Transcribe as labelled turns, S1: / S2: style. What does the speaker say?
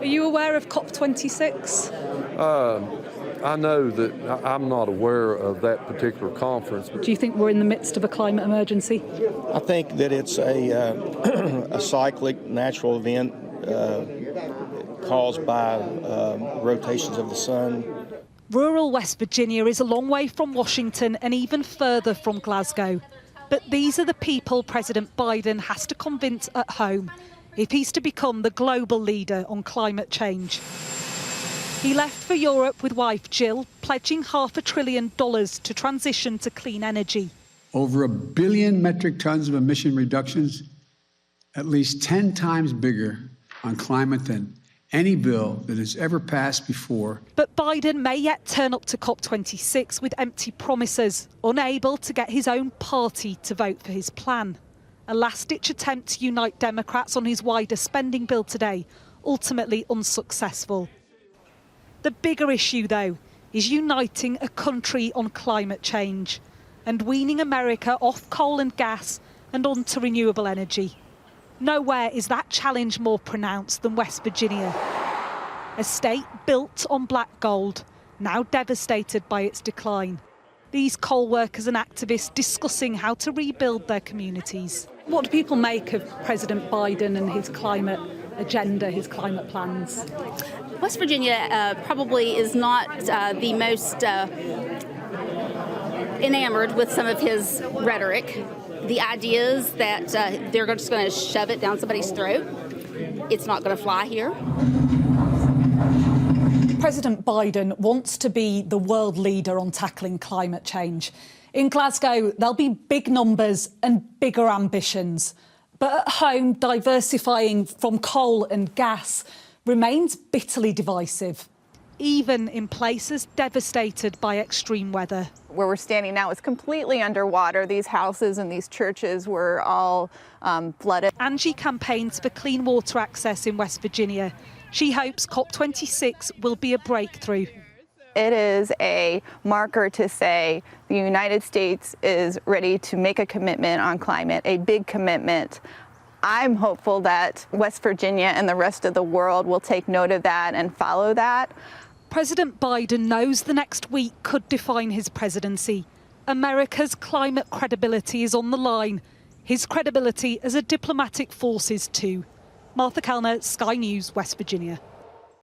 S1: you aware of COP26?
S2: I know that I'm not aware of that particular conference.
S1: Do you think we're in the midst of a climate emergency?
S3: I think that it's a cyclic natural event caused by rotations of the sun.
S1: Rural West Virginia is a long way from Washington and even further from Glasgow. But these are the people President Biden has to convince at home if he's to become the global leader on climate change. He left for Europe with wife Jill, pledging $500 billion to transition to clean energy.
S4: Over 1 billion metric tons of emission reductions, at least 10 times bigger on climate than any bill that has ever passed before.
S1: But Biden may yet turn up to COP26 with empty promises, unable to get his own party to vote for his plan. A last-ditch attempt to unite Democrats on his wider spending bill today, ultimately unsuccessful. The bigger issue, though, is uniting a country on climate change and weaning America off coal and gas and onto renewable energy. Nowhere is that challenge more pronounced than West Virginia, a state built on black gold, now devastated by its decline. These coal workers and activists discussing how to rebuild their communities. What do people make of President Biden and his climate agenda, his climate plans?
S5: West Virginia probably is not the most enamored with some of his rhetoric. The ideas that they're just going to shove it down somebody's throat, it's not going to fly here.
S1: President Biden wants to be the world leader on tackling climate change. In Glasgow, there'll be big numbers and bigger ambitions. But at home, diversifying from coal and gas remains bitterly divisive, even in places devastated by extreme weather.
S6: Where we're standing now is completely underwater. These houses and these churches were all flooded.
S1: Angie campaigns for clean water access in West Virginia. She hopes COP26 will be a breakthrough.
S6: It is a marker to say the United States is ready to make a commitment on climate, a big commitment. I'm hopeful that West Virginia and the rest of the world will take note of that and follow that.
S1: President Biden knows the next week could define his presidency. America's climate credibility is on the line. His credibility as a diplomatic force is too. Martha Kelner, Sky News, West Virginia.